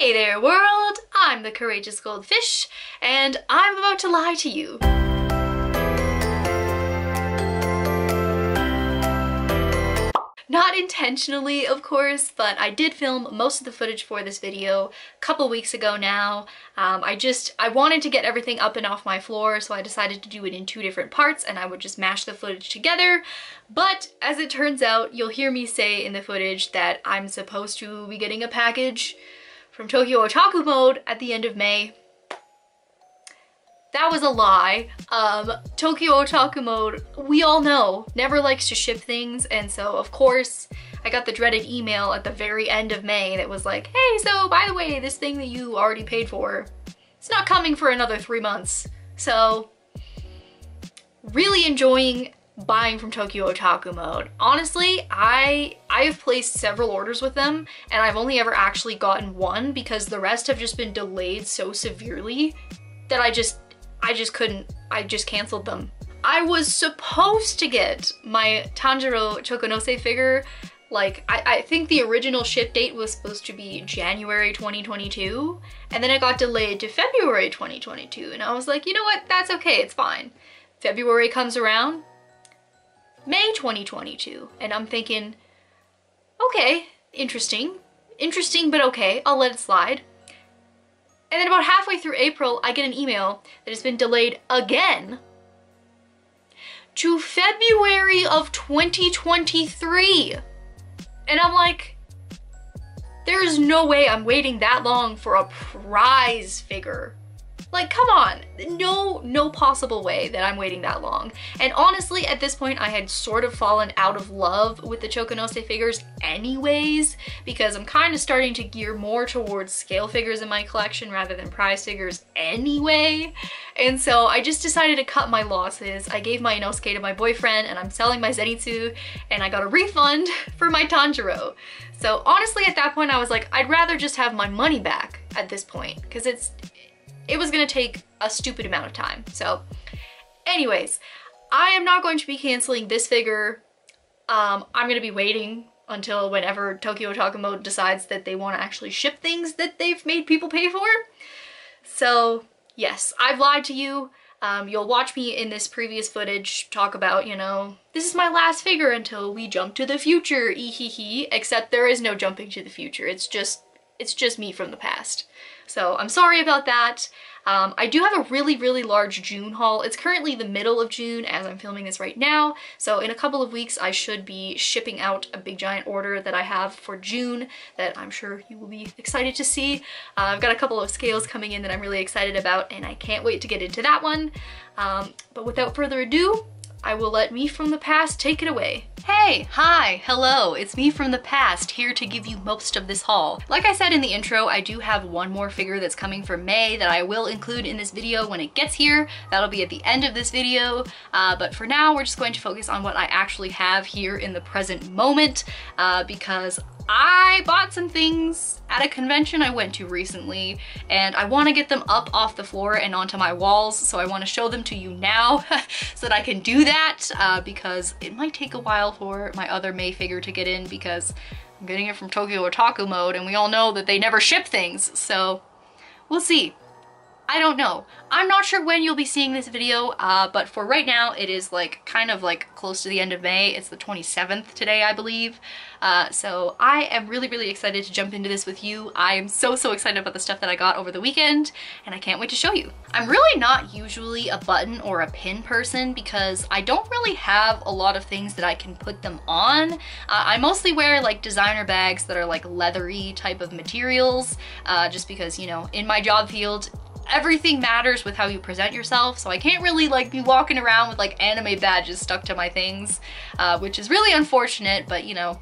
Hey there world, I'm the Courageous Goldfish, and I'm about to lie to you. Not intentionally, of course, but I did film most of the footage for this video a couple weeks ago now. I wanted to get everything up and off my floor, so I decided to do it in two different parts and I would just mash the footage together. But as it turns out, you'll hear me say in the footage that I'm supposed to be getting a package from Tokyo Otaku Mode at the end of May. That was a lie. Tokyo Otaku Mode, we all know, never likes to ship things, and so of course I got the dreaded email at the very end of May that was like, hey, so by the way, this thing that you already paid for, it's not coming for another 3 months. So really enjoying buying from Tokyo Otaku Mode. Honestly, I have placed several orders with them and I've only ever actually gotten one because the rest have just been delayed so severely that I just canceled them. I was supposed to get my Tanjiro Chokonose figure, like I think the original ship date was supposed to be January 2022 and then it got delayed to February 2022 and I was like, you know what, that's okay, it's fine. February comes around, May 2022, and I'm thinking, okay, interesting, but okay, I'll let it slide. And then about halfway through April, I get an email that has been delayed again to February of 2023. And I'm like, there is no way I'm waiting that long for a prize figure. Like, come on, no possible way that I'm waiting that long. And honestly, at this point, I had sort of fallen out of love with the Chokonose figures anyways, because I'm kind of starting to gear more towards scale figures in my collection rather than prize figures anyway. And so I just decided to cut my losses. I gave my Inosuke to my boyfriend and I'm selling my Zenitsu and I got a refund for my Tanjiro. So honestly, at that point, I was like, I'd rather just have my money back at this point, because it was gonna take a stupid amount of time. So anyways, I am not going to be canceling this figure. I'm gonna be waiting until whenever Tokyo Otaku Mode decides that they wanna actually ship things that they've made people pay for. So yes, I've lied to you. You'll watch me in this previous footage talk about, you know, this is my last figure until we jump to the future, except there is no jumping to the future. It's just me from the past. So I'm sorry about that. I do have a really large June haul. It's currently the middle of June as I'm filming this right now. So in a couple of weeks, I should be shipping out a big giant order that I have for June that I'm sure you will be excited to see. I've got a couple of scales coming in that I'm really excited about and I can't wait to get into that one. But without further ado, I will let me from the past take it away. Hey, hi, hello, it's me from the past, here to give you most of this haul. Like I said in the intro, I do have one more figure that's coming for May that I will include in this video when it gets here. That'll be at the end of this video, but for now, we're just going to focus on what I actually have here in the present moment, because I bought some things at a convention I went to recently and I want to get them up off the floor and onto my walls, so I want to show them to you now so that I can do that because it might take a while for my other May figure to get in because I'm getting it from Tokyo Otaku Mode and we all know that they never ship things, so we'll see. I don't know. I'm not sure when you'll be seeing this video, but for right now, it is like kind of like close to the end of May. It's the 27th today, I believe. So I am really excited to jump into this with you. I am so excited about the stuff that I got over the weekend, and I can't wait to show you. I'm really not usually a button or a pin person because I don't really have a lot of things that I can put them on. I mostly wear like designer bags that are like leathery type of materials, just because, you know, in my job field, everything matters with how you present yourself, so I can't really like be walking around with like anime badges stuck to my things, which is really unfortunate, but you know,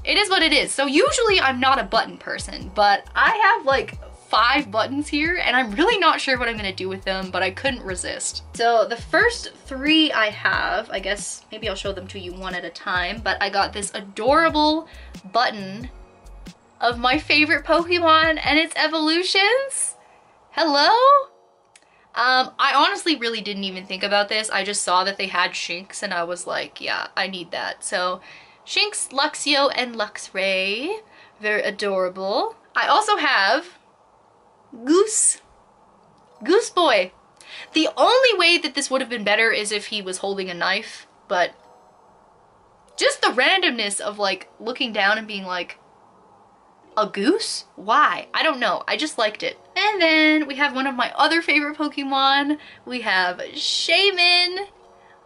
it is what it is. So usually I'm not a button person, but I have like 5 buttons here and I'm really not sure what I'm gonna do with them, but I couldn't resist. So the first 3 I have, I guess maybe I'll show them to you one at a time, but I got this adorable button of my favorite Pokemon and its evolutions. Hello? I honestly really didn't even think about this. I just saw that they had Shinx and I was like, yeah, I need that. So Shinx, Luxio, and Luxray. Very adorable. I also have Goose Boy. The only way that this would have been better is if he was holding a knife, but just the randomness of like looking down and being like, a goose? Why? I don't know. I just liked it. And then we have one of my other favorite Pokemon. We have Shaman,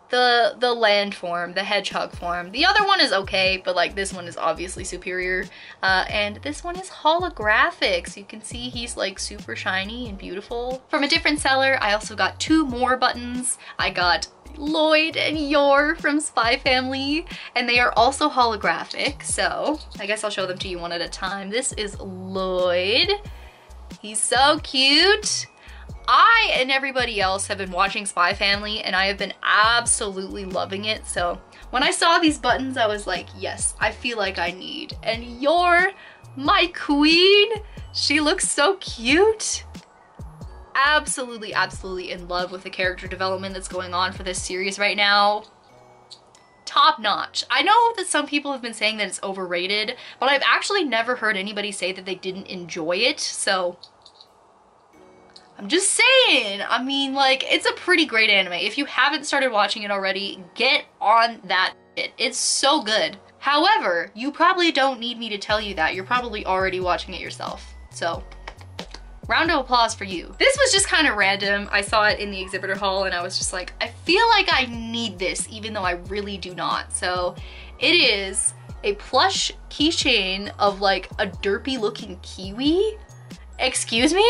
the land form, the hedgehog form. The other one is okay, but like this one is obviously superior. And this one is holographic, so you can see he's like super shiny and beautiful. From a different seller, I also got 2 more buttons. I got Lloyd and Yor from Spy Family, and they are also holographic, so I guess I'll show them to you one at a time. This is Lloyd. He's so cute. I and everybody else have been watching Spy Family, and I have been absolutely loving it, so when I saw these buttons, I was like, yes, I feel like I need. And Yor, my queen, she looks so cute. Absolutely, absolutely in love with the character development that's going on for this series right now. Top notch. I know that some people have been saying that it's overrated, but I've actually never heard anybody say that they didn't enjoy it, so I'm just saying. I mean, like, it's a pretty great anime. If you haven't started watching it already, get on that shit. It's so good. However, you probably don't need me to tell you that. You're probably already watching it yourself, so round of applause for you. This was just kind of random. I saw it in the exhibitor hall and I was just like, I feel like I need this even though I really do not. So it is a plush keychain of like a derpy looking kiwi. Excuse me?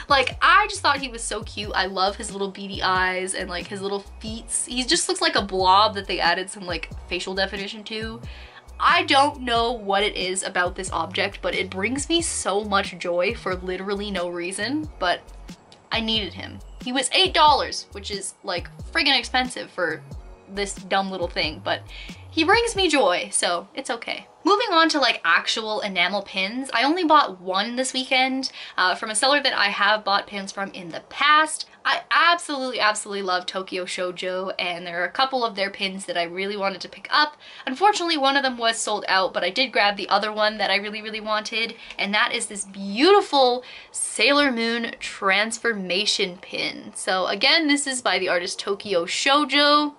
Like, I just thought he was so cute. I love his little beady eyes and like his little feet. He just looks like a blob that they added some like facial definition to. I don't know what it is about this object, but it brings me so much joy for literally no reason, but I needed him. He was $8, which is like friggin' expensive for this dumb little thing, but he brings me joy, so it's okay. Moving on to like actual enamel pins, I only bought one this weekend from a seller that I have bought pins from in the past. I absolutely love Tokyo Shoujo, and there are a couple of their pins that I really wanted to pick up. Unfortunately, one of them was sold out, but I did grab the other one that I really wanted, and that is this beautiful Sailor Moon transformation pin. So again, this is by the artist Tokyo Shoujo.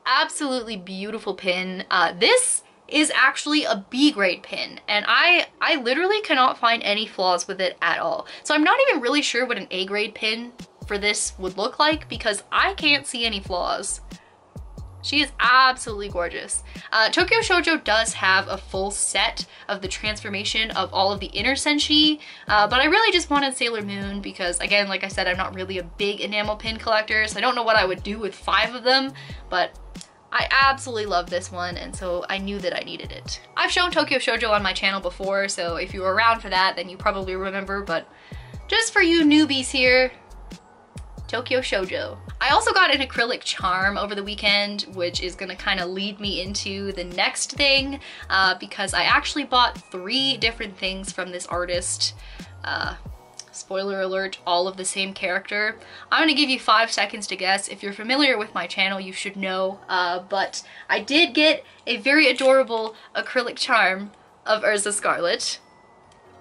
Absolutely beautiful pin. This is actually a B grade pin, and I literally cannot find any flaws with it at all. So I'm not even really sure what an A grade pin for this would look like because I can't see any flaws. She is absolutely gorgeous. Tokyo Shoujo does have a full set of the transformation of all of the inner senshi, but I really just wanted Sailor Moon because, again, like I said, I'm not really a big enamel pin collector, so I don't know what I would do with 5 of them, but I absolutely love this one, and so I knew that I needed it. I've shown Tokyo Shoujo on my channel before, so if you were around for that, then you probably remember, but just for you newbies here, Tokyo Shoujo. I also got an acrylic charm over the weekend, which is gonna kind of lead me into the next thing, because I actually bought 3 different things from this artist. Spoiler alert, all of the same character. I'm gonna give you 5 seconds to guess. If you're familiar with my channel, you should know, but I did get a very adorable acrylic charm of Ursa Scarlet.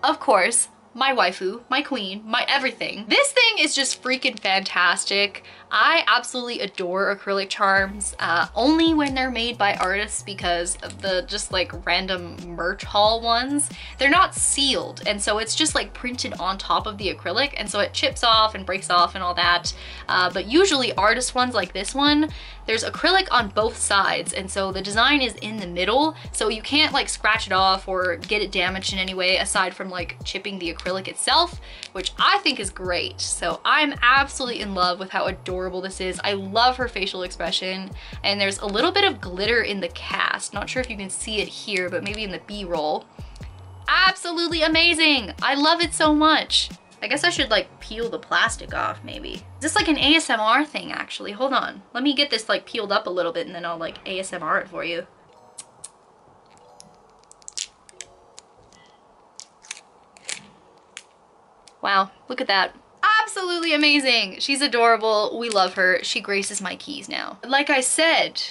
Of course, my waifu, my queen, my everything. This thing is just freaking fantastic. I absolutely adore acrylic charms, only when they're made by artists because of the just like random merch haul ones. They're not sealed, and so it's just like printed on top of the acrylic, and so it chips off and breaks off and all that. But usually artist ones like this one, there's acrylic on both sides, and so the design is in the middle, so you can't like scratch it off or get it damaged in any way aside from like chipping the acrylic itself, which I think is great. So I'm absolutely in love with how adorable this is. I love her facial expression, and there's a little bit of glitter in the cast. Not sure if you can see it here, but maybe in the B-roll. Absolutely amazing. I love it so much. I guess I should like peel the plastic off maybe. Is this like an ASMR thing actually? Hold on. Let me get this like peeled up a little bit and then I'll like ASMR it for you. Wow, look at that. Absolutely amazing. She's adorable. We love her. She graces my keys now. Like I said,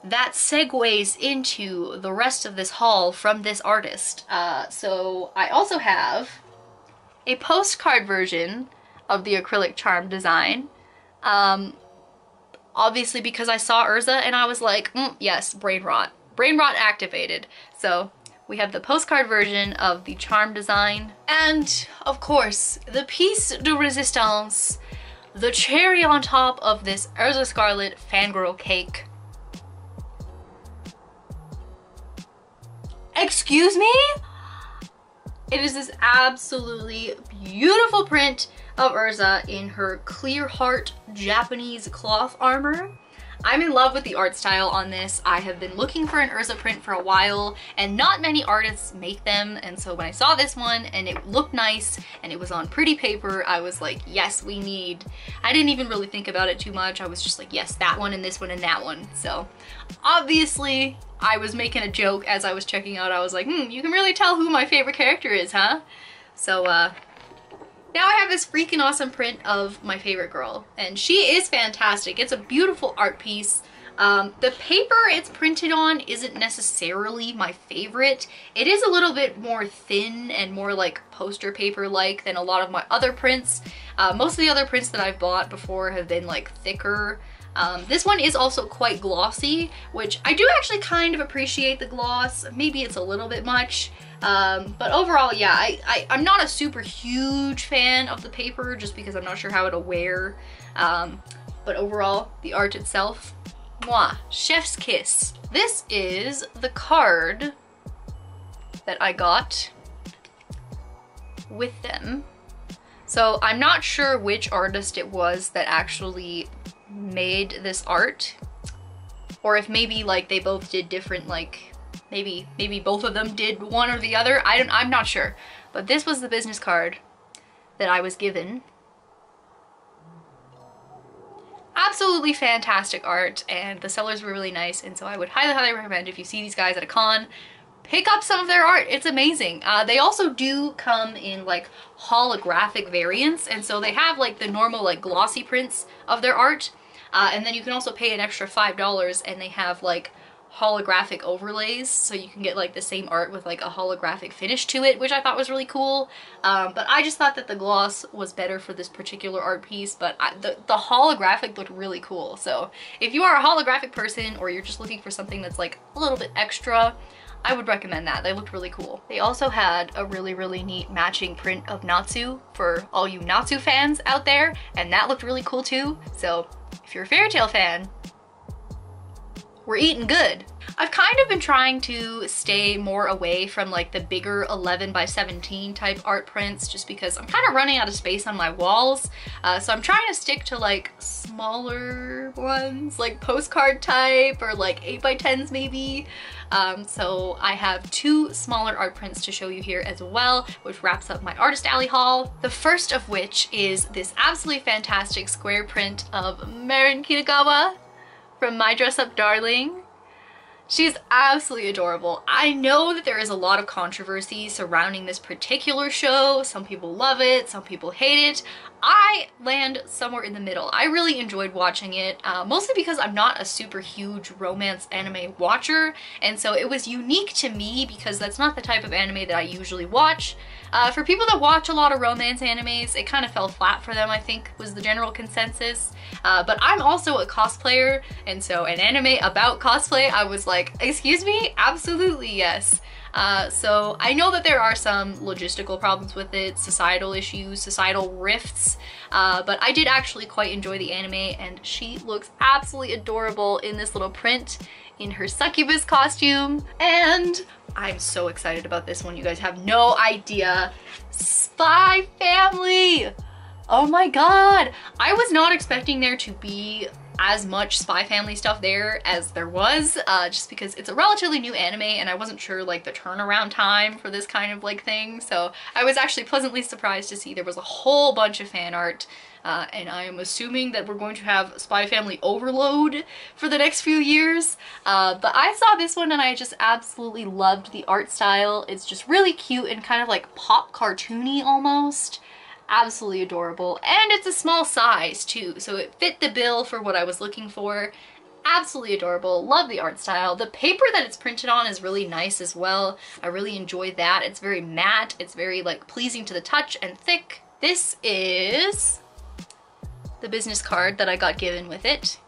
that segues into the rest of this haul from this artist. So I also have a postcard version of the Acrylic Charm design. Obviously because I saw Urza and I was like, yes, brain rot. Brain rot activated. So we have the postcard version of the charm design. And of course, the piece de resistance, the cherry on top of this Urza Scarlet fangirl cake. Excuse me? It is this absolutely beautiful print of Urza in her clear heart Japanese cloth armor. I'm in love with the art style on this. I have been looking for an Urza print for a while and not many artists make them, and so when I saw this one and it looked nice and it was on pretty paper, I was like, yes, we need. I didn't even really think about it too much. I was just like, yes, that one and this one and that one. So obviously I was making a joke as I was checking out. I was like, you can really tell who my favorite character is, huh? So now I have this freaking awesome print of my favorite girl, and she is fantastic. It's a beautiful art piece. The paper it's printed on isn't necessarily my favorite. It is a little bit more thin and more like poster paper-like than a lot of my other prints. Most of the other prints that I've bought before have been like thicker. This one is also quite glossy, which I do actually kind of appreciate the gloss. Maybe it's a little bit much. But overall, yeah, I'm not a super huge fan of the paper just because I'm not sure how it'll wear. But overall, the art itself, mwah, chef's kiss. This is the card that I got with them. So I'm not sure which artist it was that actually made this art, or if maybe like they both did different, like maybe both of them did one or the other. I'm not sure, but this was the business card that I was given. Absolutely fantastic art, and the sellers were really nice, and so I would highly recommend, if you see these guys at a con, pick up some of their art. It's amazing. They also do come in like holographic variants, and so they have like the normal like glossy prints of their art, and then you can also pay an extra $5 and they have like holographic overlays, so you can get like the same art with like a holographic finish to it, which I thought was really cool. But I just thought that the gloss was better for this particular art piece, but the holographic looked really cool. So if you are a holographic person, or you're just looking for something that's like a little bit extra, I would recommend that. They looked really cool. They also had a really neat matching print of Natsu for all you Natsu fans out there, and that looked really cool too. So if you're a fairy tale fan, we're eating good. I've kind of been trying to stay more away from like the bigger 11x17 type art prints, just because I'm kind of running out of space on my walls. So I'm trying to stick to like smaller ones, like postcard type, or like 8x10s maybe. So I have two smaller art prints to show you here as well, which wraps up my Artist Alley haul. The first of which is this absolutely fantastic square print of Marin Kitagawa from My Dress Up Darling. She's absolutely adorable. I know that there is a lot of controversy surrounding this particular show. Some people love it, some people hate it. I land somewhere in the middle. I really enjoyed watching it, mostly because I'm not a super huge romance anime watcher, and so it was unique to me because that's not the type of anime that I usually watch. For people that watch a lot of romance animes, it kind of fell flat for them, I think, was the general consensus. But I'm also a cosplayer, and so an anime about cosplay, I was like, excuse me? Absolutely yes. So I know that there are some logistical problems with it, societal issues, societal rifts, but I did actually quite enjoy the anime, and she looks absolutely adorable in this little print in her succubus costume, and I'm so excited about this one. You guys have no idea. Spy Family! Oh my god! I was not expecting there to be as much Spy Family stuff there as there was, just because it's a relatively new anime and I wasn't sure like the turnaround time for this kind of like thing, so I was actually pleasantly surprised to see there was a whole bunch of fan art, and I am assuming that we're going to have Spy Family overload for the next few years, but I saw this one and I just absolutely loved the art style. It's just really cute and kind of like pop cartoony almost. Absolutely adorable, and it's a small size too, so it fit the bill for what I was looking for. Absolutely adorable. Love the art style. The paper that it's printed on is really nice as well. I really enjoy that. It's very matte. It's very like pleasing to the touch and thick. This is the business card that I got given with it.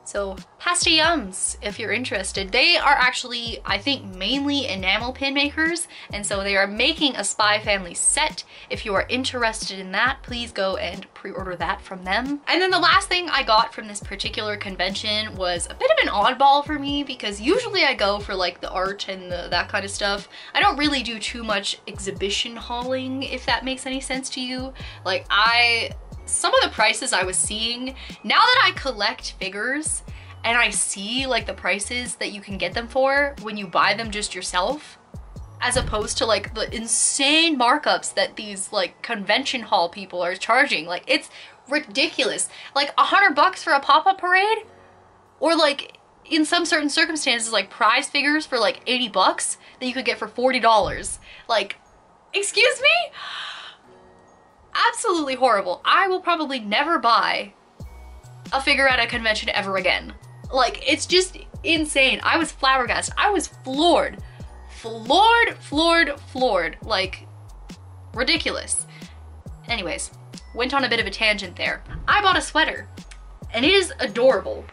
So Pastayums, if you're interested. They are actually, I think, mainly enamel pin makers, and so they are making a Spy Family set. If you are interested in that, please go and pre-order that from them. And then the last thing I got from this particular convention was a bit of an oddball for me, because usually I go for like the art and that kind of stuff. I don't really do too much exhibition hauling, if that makes any sense to you. Like some of the prices I was seeing, now that I collect figures and I see like the prices that you can get them for when you buy them just yourself, as opposed to like the insane markups that these like convention hall people are charging. Like, it's ridiculous. Like $100 for a pop-up parade, or like in some certain circumstances like prize figures for like 80 bucks that you could get for $40. Like, excuse me? Absolutely horrible. I will probably never buy a figure at a convention ever again. Like, it's just insane. I was flabbergasted. I was floored. Floored. Like, ridiculous. Anyways, went on a bit of a tangent there. I bought a sweater, and it is adorable.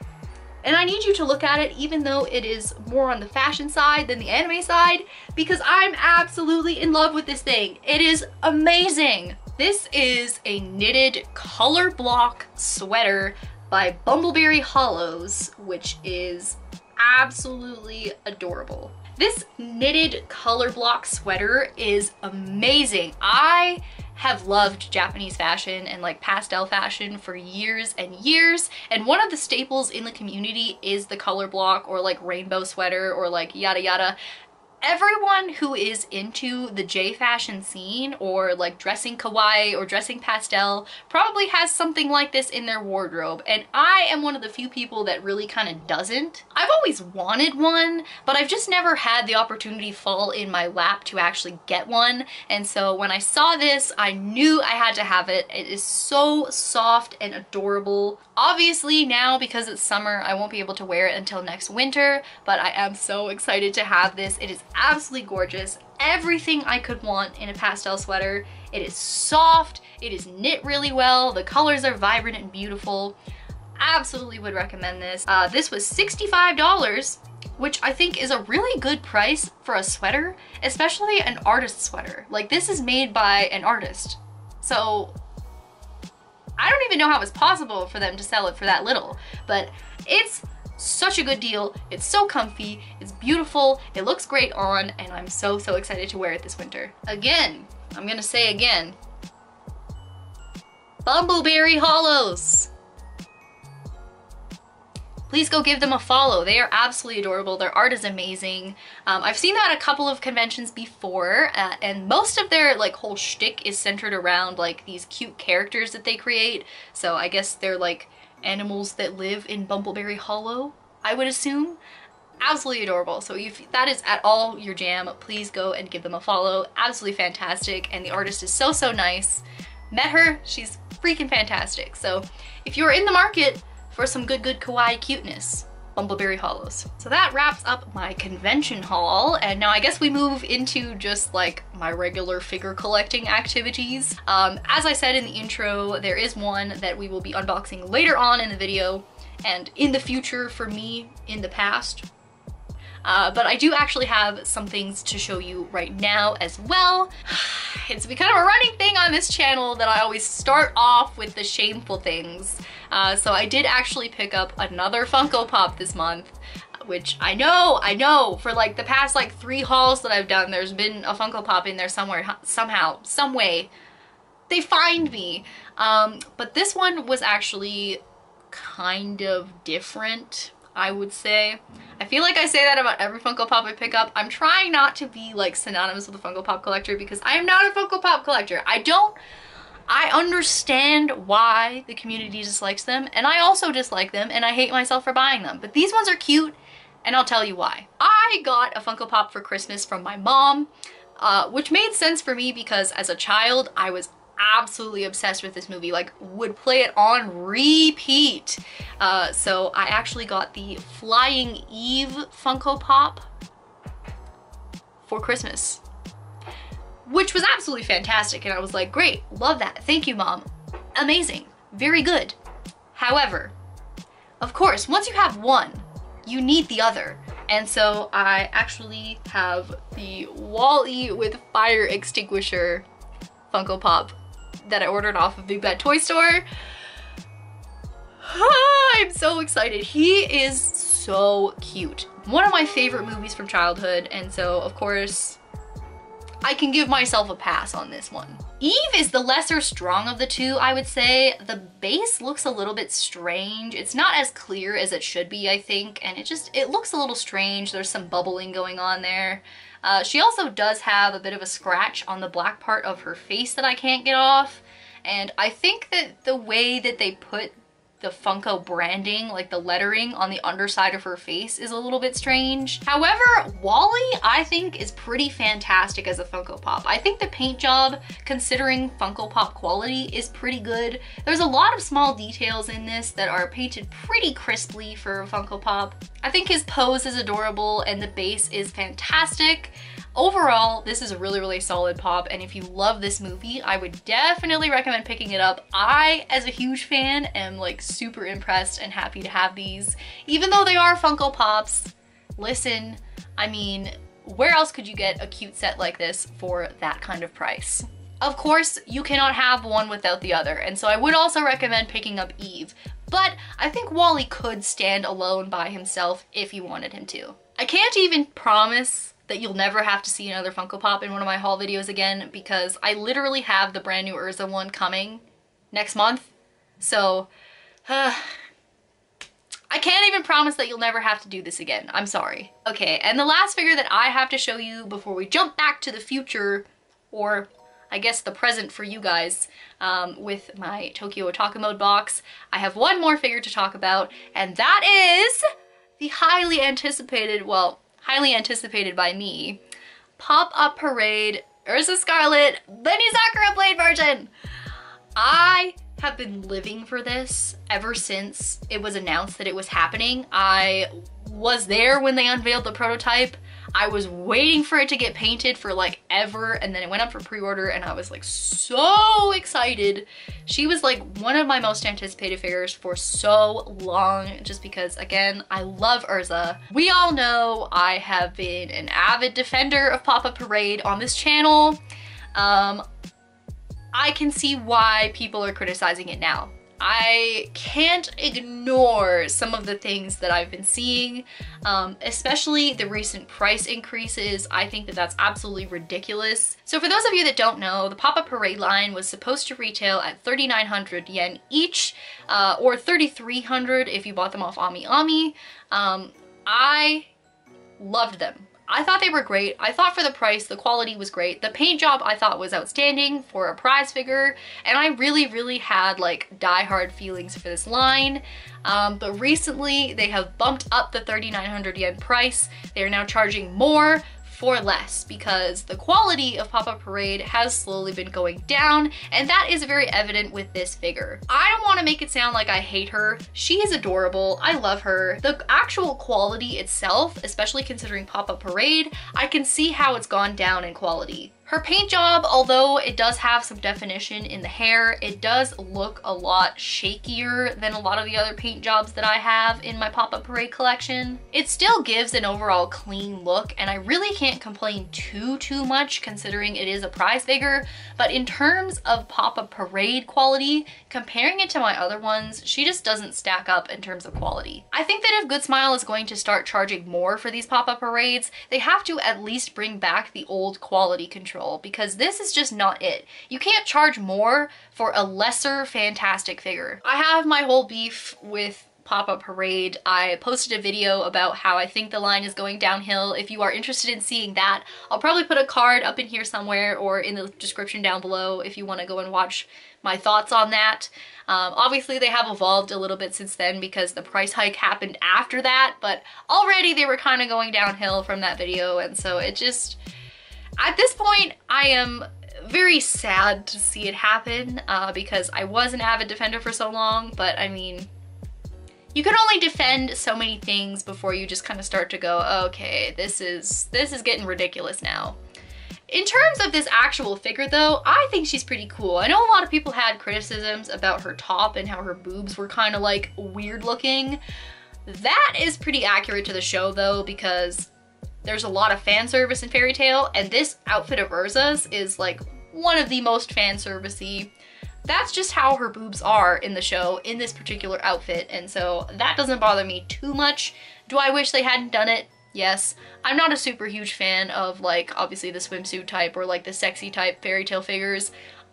And I need you to look at it, even though it is more on the fashion side than the anime side, because I'm absolutely in love with this thing. It is amazing. This is a knitted color block sweater by Bumbleberry Hollows, which is absolutely adorable. This knitted color block sweater is amazing. I have loved Japanese fashion and like pastel fashion for years and years, and one of the staples in the community is the color block or like rainbow sweater or like yada yada. Everyone who is into the J fashion scene or like dressing kawaii or dressing pastel probably has something like this in their wardrobe, and I am one of the few people that really kind of doesn't. I've always wanted one, but I've just never had the opportunity fall in my lap to actually get one, and so when I saw this, I knew I had to have it. It is so soft and adorable. Obviously now, because it's summer, I won't be able to wear it until next winter, but I am so excited to have this. It is absolutely gorgeous. Everything I could want in a pastel sweater. It is soft, it is knit really well, the colors are vibrant and beautiful. Absolutely would recommend this. This was $65, which I think is a really good price for a sweater, especially an artist sweater. Like, this is made by an artist. So I don't even know how it's possible for them to sell it for that little, but it's such a good deal. It's so comfy, it's beautiful, it looks great on, and I'm so excited to wear it this winter. Again, I'm gonna say again, Bumbleberry Hollows. Please go give them a follow. They are absolutely adorable. Their art is amazing. I've seen that at a couple of conventions before, and most of their like whole shtick is centered around like these cute characters that they create. So I guess they're like animals that live in Bumbleberry Hollow, I would assume. Absolutely adorable. So if that is at all your jam, please go and give them a follow. Absolutely fantastic, and the artist is so nice. Met her, she's freaking fantastic. So if you're in the market for some good kawaii cuteness, Bumbleberry Hollows. So that wraps up my convention haul, and now I guess we move into just like my regular figure collecting activities. As I said in the intro, there is one that we will be unboxing later on in the video, and in the future for me, in the past. But I do actually have some things to show you right now as well. It's become a running thing on this channel that I always start off with the shameful things. So I did actually pick up another Funko Pop this month, which I know, for like the past like 3 hauls that I've done, there's been a Funko Pop in there somewhere, somehow, some way. They find me. But this one was actually kind of different, I would say. I feel like I say that about every Funko Pop I pick up. I'm trying not to be like synonymous with a Funko Pop collector, because I am not a Funko Pop collector. I understand why the community dislikes them, and I also dislike them, and I hate myself for buying them. But these ones are cute, and I'll tell you why. I got a Funko Pop for Christmas from my mom, which made sense for me because as a child, I was absolutely obsessed with this movie, like would play it on repeat. So I actually got the Flying Eve Funko Pop for Christmas, which was absolutely fantastic. And I was like, great, love that. Thank you, Mom. Amazing, very good. However, of course, once you have one, you need the other. And so I actually have the Wall-E with fire extinguisher Funko Pop that I ordered off of Big Bad Toy Store. I'm so excited. He is so cute. One of my favorite movies from childhood, and so of course I can give myself a pass on this one. Eve is the lesser strong of the two, I would say. The base looks a little bit strange. It's not as clear as it should be, I think, and it looks a little strange. There's some bubbling going on there. She also does have a bit of a scratch on the black part of her face that I can't get off. And I think that the way that they put the Funko branding, like the lettering on the underside of her face, is a little bit strange. However, Wall-E, I think, is pretty fantastic as a Funko Pop. I think the paint job, considering Funko Pop quality, is pretty good. There's a lot of small details in this that are painted pretty crisply for a Funko Pop. I think his pose is adorable and the base is fantastic. Overall, this is a really, really solid pop, and if you love this movie, I would definitely recommend picking it up. I, as a huge fan, am like super impressed and happy to have these. Even though they are Funko Pops, listen, I mean, where else could you get a cute set like this for that kind of price? Of course, you cannot have one without the other, and so I would also recommend picking up Eve, but I think Wall-E could stand alone by himself if you wanted him to. I can't even promise that you'll never have to see another Funko Pop in one of my haul videos again, because I literally have the brand new Urza one coming next month. So, I can't even promise that you'll never have to do this again. I'm sorry. Okay, and the last figure that I have to show you before we jump back to the future, or I guess the present for you guys, with my Tokyo Otaku Mode box, I have one more figure to talk about, and that is the highly anticipated, well, highly anticipated by me, PopUp Parade Ursa Scarlet Benny Sakura Blade version. I have been living for this ever since it was announced that it was happening. I was there when they unveiled the prototype. I was waiting for it to get painted for like ever, and then it went up for pre-order and I was like so excited. She was like one of my most anticipated figures for so long, just because, again, I love Urza. We all know I have been an avid defender of PopUp Parade on this channel. I can see why people are criticizing it now. I can't ignore some of the things that I've been seeing, especially the recent price increases. I think that that's absolutely ridiculous. So for those of you that don't know, the PopUp Parade line was supposed to retail at 3,900 yen each, or 3,300 if you bought them off AmiAmi. I loved them. I thought they were great. I thought for the price, the quality was great. The paint job I thought was outstanding for a prize figure, and I really, really had like die-hard feelings for this line. But recently they have bumped up the 3,900 yen price. They are now charging more for less, because the quality of PopUp Parade has slowly been going down, and that is very evident with this figure. I don't want to make it sound like I hate her. She is adorable. I love her. The actual quality itself, especially considering PopUp Parade, I can see how it's gone down in quality. Her paint job, although it does have some definition in the hair, it does look a lot shakier than a lot of the other paint jobs that I have in my PopUp Parade collection. It still gives an overall clean look, and I really can't complain too much considering it is a prize figure, but in terms of PopUp Parade quality, comparing it to my other ones, she just doesn't stack up in terms of quality. I think that if Good Smile is going to start charging more for these PopUp Parades, they have to at least bring back the old quality control, because this is just not it. You can't charge more for a lesser fantastic figure. I have my whole beef with PopUp Parade. I posted a video about how I think the line is going downhill. If you are interested in seeing that, I'll probably put a card up in here somewhere or in the description down below if you want to go and watch my thoughts on that. Obviously they have evolved a little bit since then because the price hike happened after that, but already they were kind of going downhill from that video, and so it just, at this point, I am very sad to see it happen because I was an avid defender for so long, but I mean, you can only defend so many things before you just kind of start to go, okay, this is getting ridiculous now. In terms of this actual figure though, I think she's pretty cool. I know a lot of people had criticisms about her top and how her boobs were kind of like weird looking. That is pretty accurate to the show though, because there's a lot of fan service in Fairy Tail, and this outfit of Urza's is like one of the most fan servicey. That's just how her boobs are in the show in this particular outfit, and so that doesn't bother me too much. Do I wish they hadn't done it? Yes. I'm not a super huge fan of like obviously the swimsuit type or like the sexy type Fairy Tail figures.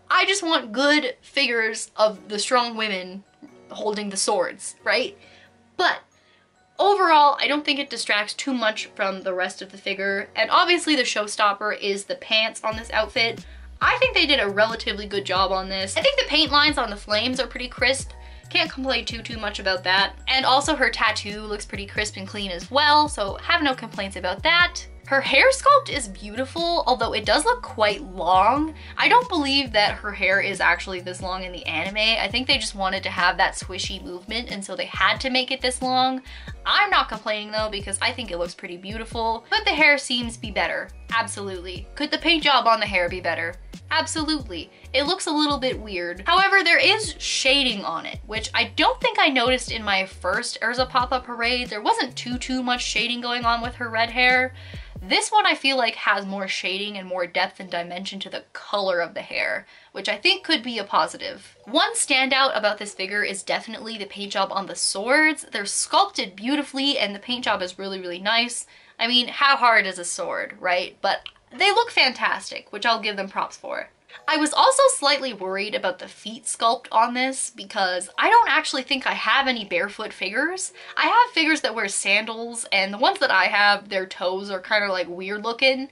I just want good figures of the strong women holding the swords, right? But overall, I don't think it distracts too much from the rest of the figure, and obviously the showstopper is the pants on this outfit. I think they did a relatively good job on this. I think the paint lines on the flames are pretty crisp. Can't complain too much about that. And also her tattoo looks pretty crisp and clean as well, so have no complaints about that. Her hair sculpt is beautiful, although it does look quite long. I don't believe that her hair is actually this long in the anime. I think they just wanted to have that swishy movement, and so they had to make it this long. I'm not complaining though, because I think it looks pretty beautiful. Could the hair seams be better? Absolutely. Could the paint job on the hair be better? Absolutely. It looks a little bit weird. However, there is shading on it, which I don't think I noticed in my first Urza PopUp Parade. There wasn't too much shading going on with her red hair. This one I feel like has more shading and more depth and dimension to the color of the hair, which I think could be a positive. One standout about this figure is definitely the paint job on the swords. They're sculpted beautifully and the paint job is really nice. I mean, how hard is a sword, right? But they look fantastic, which I'll give them props for. I was also slightly worried about the feet sculpt on this because I don't actually think I have any barefoot figures. I have figures that wear sandals, and the ones that I have, their toes are kind of like weird looking.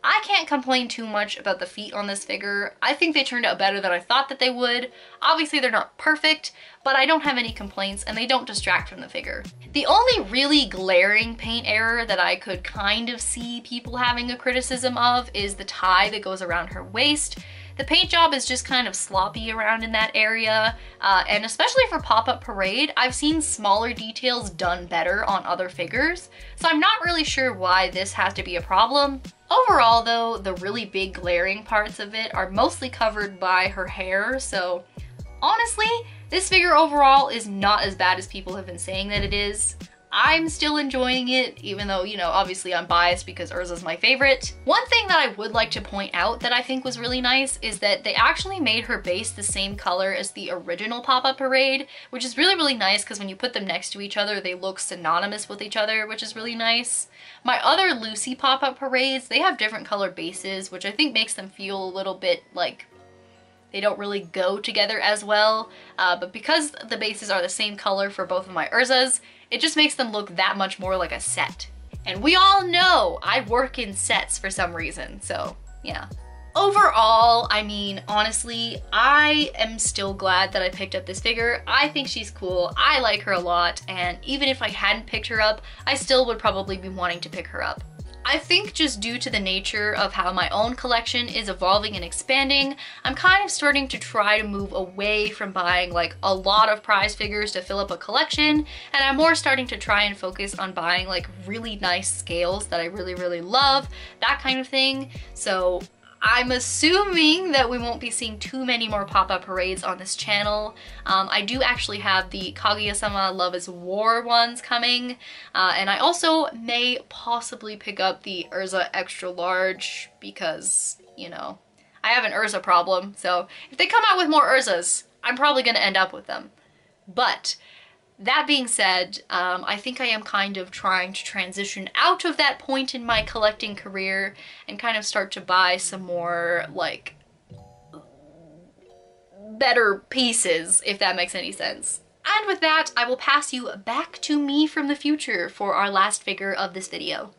I can't complain too much about the feet on this figure. I think they turned out better than I thought that they would. Obviously they're not perfect, but I don't have any complaints and they don't distract from the figure. The only really glaring paint error that I could kind of see people having a criticism of is the tie that goes around her waist. The paint job is just kind of sloppy around in that area, and especially for PopUp Parade, I've seen smaller details done better on other figures, so I'm not really sure why this has to be a problem. Overall though, the really big glaring parts of it are mostly covered by her hair, so honestly, this figure overall is not as bad as people have been saying that it is. I'm still enjoying it, even though, you know, obviously I'm biased because Urza's my favorite. One thing that I would like to point out that I think was really nice is that they actually made her base the same color as the original PopUp Parade, which is really nice because when you put them next to each other, they look synonymous with each other, which is really nice. My other Lucy PopUp Parades, they have different color bases, which I think makes them feel a little bit like they don't really go together as well, but because the bases are the same color for both of my Urzas, it just makes them look that much more like a set. And we all know I work in sets for some reason, so yeah. Overall, I mean, honestly, I am still glad that I picked up this figure. I think she's cool, I like her a lot, and even if I hadn't picked her up, I still would probably be wanting to pick her up. I think just due to the nature of how my own collection is evolving and expanding, I'm kind of starting to try to move away from buying like a lot of prize figures to fill up a collection, and I'm more starting to try and focus on buying like really nice scales that I really love, that kind of thing. So I'm assuming that we won't be seeing too many more PopUp Parades on this channel. I do actually have the Kaguya-sama Love is War ones coming, and I also may possibly pick up the Urza Extra Large because, you know, I have an Urza problem, so if they come out with more Urzas, I'm probably gonna end up with them. But that being said, I think I am kind of trying to transition out of that point in my collecting career and kind of start to buy some more, like, better pieces, if that makes any sense. And with that, I will pass you back to me from the future for our last figure of this video.